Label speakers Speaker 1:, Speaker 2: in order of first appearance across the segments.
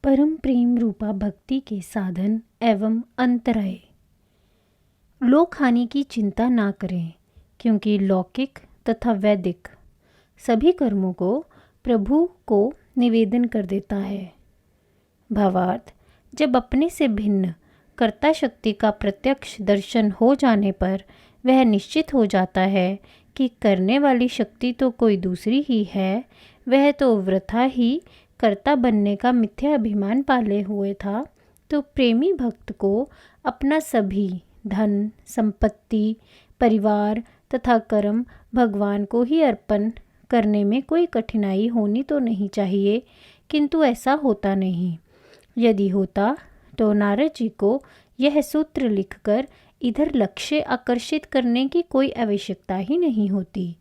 Speaker 1: परम प्रेम रूपा भक्ति के साधन एवं अंतराय। लोक हानि की चिंता ना करें, क्योंकि लौकिक तथा वैदिक सभी कर्मों को प्रभु को निवेदन कर देता है। भावार्थ, जब अपने से भिन्न कर्ता शक्ति का प्रत्यक्ष दर्शन हो जाने पर वह निश्चित हो जाता है कि करने वाली शक्ति तो कोई दूसरी ही है, वह तो वृथा ही कर्ता बनने का मिथ्या अभिमान पाले हुए था, तो प्रेमी भक्त को अपना सभी धन, संपत्ति, परिवार तथा कर्म भगवान को ही अर्पण करने में कोई कठिनाई होनी तो नहीं चाहिए, किंतु ऐसा होता नहीं। यदि होता तो नारद जी को यह सूत्र लिखकर इधर लक्ष्य आकर्षित करने की कोई आवश्यकता ही नहीं होती।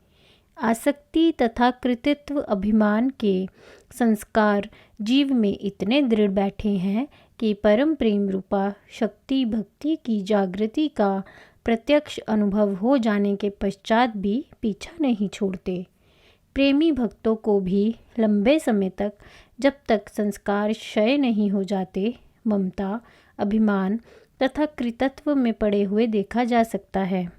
Speaker 1: आसक्ति तथा कृतित्व अभिमान के संस्कार जीव में इतने दृढ़ बैठे हैं कि परम प्रेम रूपा शक्ति भक्ति की जागृति का प्रत्यक्ष अनुभव हो जाने के पश्चात भी पीछा नहीं छोड़ते। प्रेमी भक्तों को भी लंबे समय तक, जब तक संस्कार क्षय नहीं हो जाते, ममता, अभिमान तथा कृतत्व में पड़े हुए देखा जा सकता है।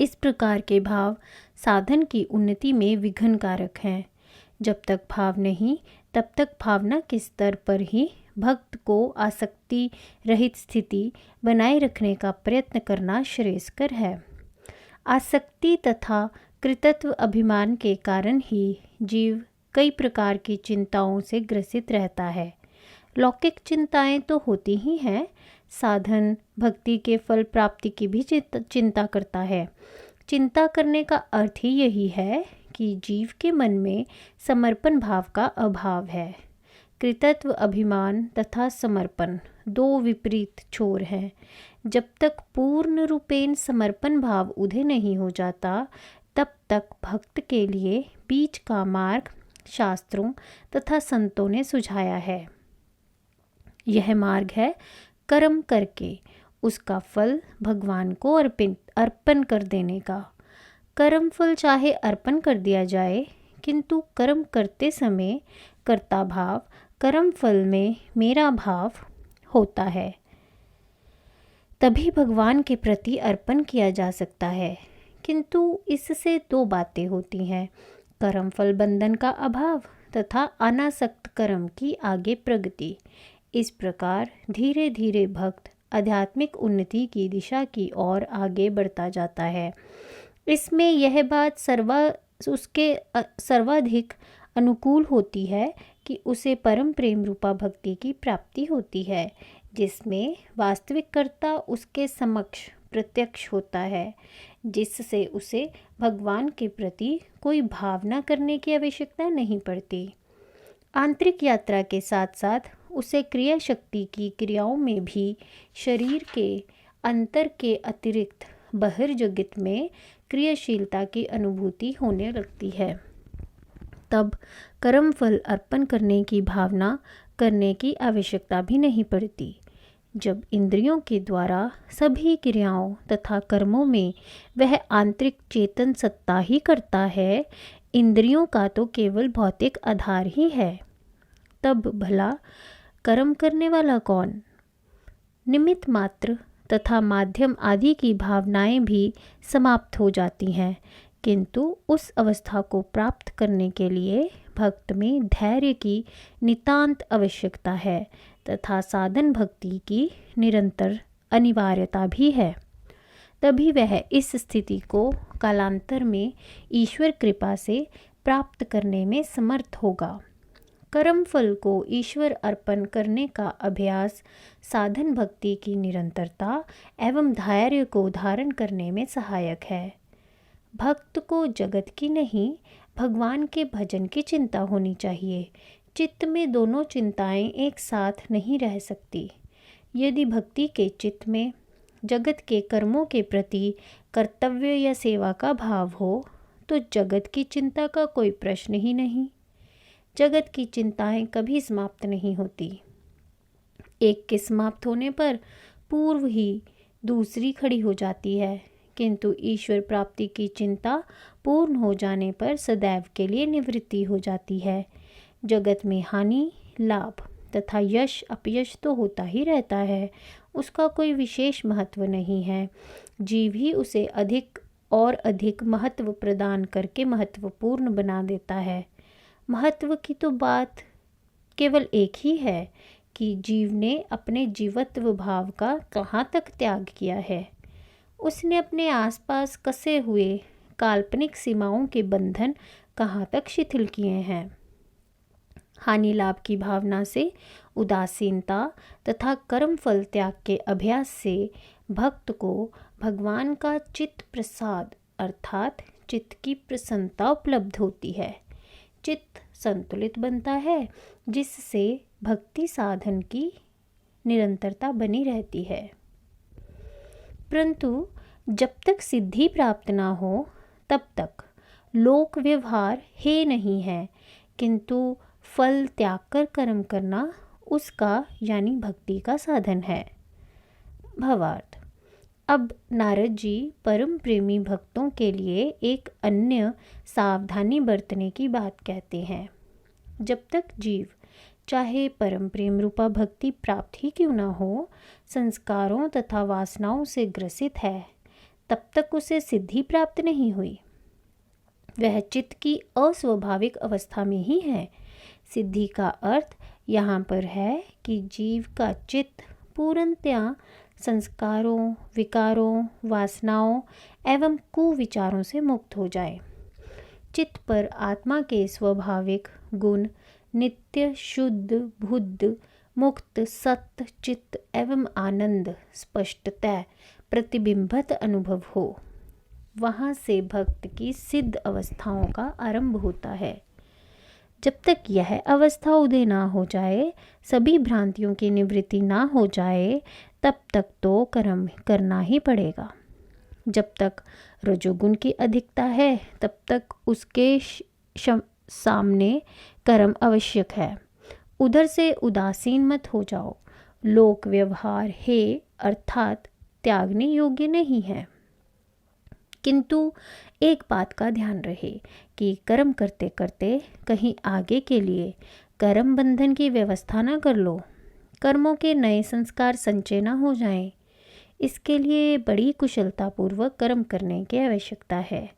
Speaker 1: इस प्रकार के भाव साधन की उन्नति में विघ्न कारक हैं। जब तक भाव नहीं, तब तक भावना के स्तर पर ही भक्त को आसक्ति रहित स्थिति बनाए रखने का प्रयत्न करना श्रेयस्कर है। आसक्ति तथा कृतत्व अभिमान के कारण ही जीव कई प्रकार की चिंताओं से ग्रसित रहता है। लौकिक चिंताएं तो होती ही हैं, साधन भक्ति के फल प्राप्ति की भी चिंता करता है। चिंता करने का अर्थ ही यही है कि जीव के मन में समर्पण भाव का अभाव है। कृतत्व अभिमान तथा समर्पण दो विपरीत छोर हैं। जब तक पूर्ण रूपेण समर्पण भाव उदय नहीं हो जाता, तब तक भक्त के लिए बीच का मार्ग शास्त्रों तथा संतों ने सुझाया है। यह मार्ग है कर्म करके उसका फल भगवान को अर्पण कर देने का। कर्म फल चाहे अर्पण कर दिया जाए, किंतु कर्म करते समय कर्ता भाव, कर्म फल में मेरा भाव होता है, तभी भगवान के प्रति अर्पण किया जा सकता है। किंतु इससे दो बातें होती हैं, कर्म फल बंधन का अभाव तथा अनासक्त कर्म की आगे प्रगति। इस प्रकार धीरे धीरे भक्त आध्यात्मिक उन्नति की दिशा की ओर आगे बढ़ता जाता है। इसमें यह बात उसके सर्वाधिक अनुकूल होती है कि उसे परम प्रेम रूपा भक्ति की प्राप्ति होती है, जिसमें वास्तविक कर्ता उसके समक्ष प्रत्यक्ष होता है, जिससे उसे भगवान के प्रति कोई भावना करने की आवश्यकता नहीं पड़ती। आंतरिक यात्रा के साथ साथ उसे क्रिया शक्ति की क्रियाओं में भी शरीर के अंतर के अतिरिक्त बहिर्जगत में क्रियाशीलता की अनुभूति होने लगती है। तब कर्म फल अर्पण करने की भावना करने की आवश्यकता भी नहीं पड़ती। जब इंद्रियों के द्वारा सभी क्रियाओं तथा कर्मों में वह आंतरिक चेतन सत्ता ही करता है, इंद्रियों का तो केवल भौतिक आधार ही है, तब भला कर्म करने वाला कौन? निमित्त मात्र तथा माध्यम आदि की भावनाएं भी समाप्त हो जाती हैं, किंतु उस अवस्था को प्राप्त करने के लिए भक्त में धैर्य की नितांत आवश्यकता है तथा साधन भक्ति की निरंतर अनिवार्यता भी है। तभी वह इस स्थिति को कालांतर में ईश्वर कृपा से प्राप्त करने में समर्थ होगा। कर्म फल को ईश्वर अर्पण करने का अभ्यास साधन भक्ति की निरंतरता एवं धैर्य को धारण करने में सहायक है। भक्त को जगत की नहीं, भगवान के भजन की चिंता होनी चाहिए। चित्त में दोनों चिंताएं एक साथ नहीं रह सकती। यदि भक्ति के चित्त में जगत के कर्मों के प्रति कर्तव्य या सेवा का भाव हो, तो जगत की चिंता का कोई प्रश्न ही नहीं। जगत की चिंताएं कभी समाप्त नहीं होती। एक के समाप्त होने पर पूर्व ही दूसरी खड़ी हो जाती है, किंतु ईश्वर प्राप्ति की चिंता पूर्ण हो जाने पर सदैव के लिए निवृत्ति हो जाती है। जगत में हानि, लाभ तथा यश अपयश तो होता ही रहता है, उसका कोई विशेष महत्व नहीं है। जीव ही उसे अधिक और अधिक महत्व प्रदान करके महत्वपूर्ण बना देता है। महत्व की तो बात केवल एक ही है कि जीव ने अपने जीवत्व भाव का कहाँ तक त्याग किया है। उसने अपने आसपास कसे हुए काल्पनिक सीमाओं के बंधन कहाँ तक शिथिल किए हैं। हानि लाभ की भावना से, उदासीनता तथा कर्म फल त्याग के अभ्यास से भक्त को भगवान का चित्त प्रसाद अर्थात चित्त की प्रसन्नता उपलब्ध होती है। चित्त संतुलित बनता है, जिससे भक्ति साधन की निरंतरता बनी रहती है। परंतु जब तक सिद्धि प्राप्त ना हो तब तक लोक व्यवहार है नहीं है, किंतु फल त्याग कर कर्म करना उसका यानी भक्ति का साधन है। भावार्थ। अब नारद जी परम प्रेमी भक्तों के लिए एक अन्य सावधानी बरतने की बात कहते हैं। जब तक जीव चाहे परम प्रेम रूपा भक्ति प्राप्त ही क्यों ना हो, संस्कारों तथा वासनाओं से ग्रसित है, तब तक उसे सिद्धि प्राप्त नहीं हुई। वह चित्त की अस्वाभाविक अवस्था में ही है। सिद्धि का अर्थ यहाँ पर है कि जीव का चित्त पूर्णतया संस्कारों, विकारों, वासनाओं एवं कुविचारों से मुक्त हो जाए। चित्त पर आत्मा के स्वाभाविक गुण नित्य, शुद्ध, बुद्ध, मुक्त, सत्य, चित्त एवं आनंद स्पष्टतः प्रतिबिंबित अनुभव हो। वहाँ से भक्त की सिद्ध अवस्थाओं का आरंभ होता है। जब तक यह अवस्था उदय ना हो जाए, सभी भ्रांतियों की निवृत्ति ना हो जाए, तब तक तो कर्म करना ही पड़ेगा। जब तक रजोगुण की अधिकता है, तब तक उसके सामने कर्म आवश्यक है। उधर से उदासीन मत हो जाओ। लोक व्यवहार है अर्थात त्यागने योग्य नहीं है, किंतु एक बात का ध्यान रहे कि कर्म करते करते कहीं आगे के लिए कर्म बंधन की व्यवस्था ना कर लो, कर्मों के नए संस्कार संचय ना हो जाएं। इसके लिए बड़ी कुशलतापूर्वक कर्म करने की आवश्यकता है।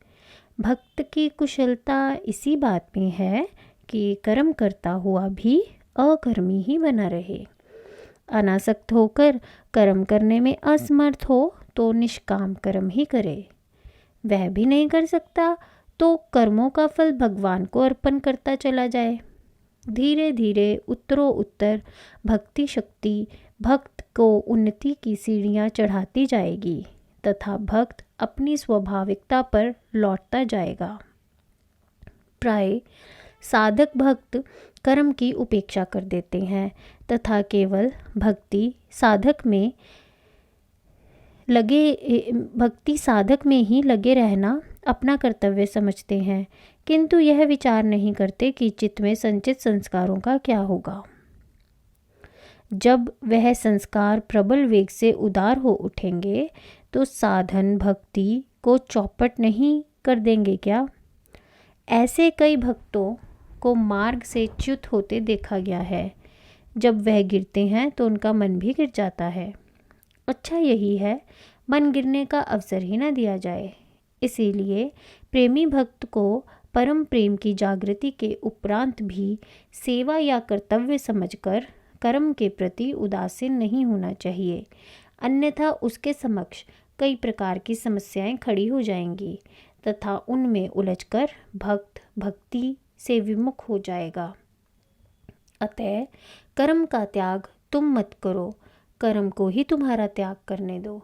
Speaker 1: भक्त की कुशलता इसी बात में है कि कर्म करता हुआ भी अकर्मी ही बना रहे। अनासक्त होकर कर्म करने में असमर्थ हो तो निष्काम कर्म ही करे। वह भी नहीं कर सकता तो कर्मों का फल भगवान को अर्पण करता चला जाए। धीरे धीरे उत्तरोत्तर भक्ति शक्ति भक्त को उन्नति की सीढ़ियाँ चढ़ाती जाएगी तथा भक्त अपनी स्वाभाविकता पर लौटता जाएगा। प्राय साधक भक्त कर्म की उपेक्षा कर देते हैं तथा केवल भक्ति साधक में ही लगे रहना अपना कर्तव्य समझते हैं, किंतु यह विचार नहीं करते कि चित्त में संचित संस्कारों का क्या होगा। जब वह संस्कार प्रबल वेग से उदार हो उठेंगे तो साधन भक्ति को चौपट नहीं कर देंगे क्या? ऐसे कई भक्तों को मार्ग से च्युत होते देखा गया है। जब वह गिरते हैं तो उनका मन भी गिर जाता है। अच्छा यही है, मन गिरने का अवसर ही न दिया जाए। इसीलिए प्रेमी भक्त को परम प्रेम की जागृति के उपरांत भी सेवा या कर्तव्य समझकर कर्म के प्रति उदासीन नहीं होना चाहिए, अन्यथा उसके समक्ष कई प्रकार की समस्याएं खड़ी हो जाएंगी तथा उनमें उलझकर भक्त भक्ति से विमुख हो जाएगा। अतः कर्म का त्याग तुम मत करो, कर्म को ही तुम्हारा त्याग करने दो।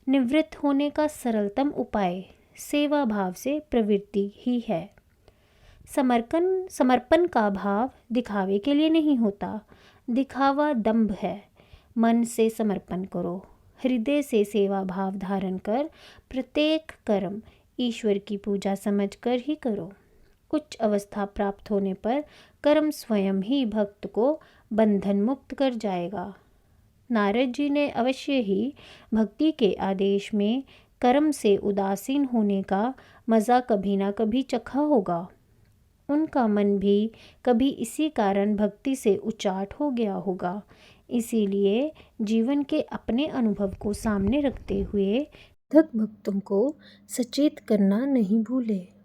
Speaker 1: निवृत्त होने का सरलतम उपाय सेवा भाव से प्रवृत्ति ही है। समर्पण का भाव दिखावे के लिए नहीं होता, दिखावा दंभ है। मन से समर्पण करो, हृदय से सेवा भाव धारण कर प्रत्येक कर्म ईश्वर की पूजा समझकर ही करो। उच्च अवस्था प्राप्त होने पर कर्म स्वयं ही भक्त को बंधन मुक्त कर जाएगा। नारद जी ने अवश्य ही भक्ति के आदेश में कर्म से उदासीन होने का मज़ा कभी ना कभी चखा होगा। उनका मन भी कभी इसी कारण भक्ति से उचाट हो गया होगा। इसीलिए जीवन के अपने अनुभव को सामने रखते हुए साधक भक्तों को सचेत करना नहीं भूले।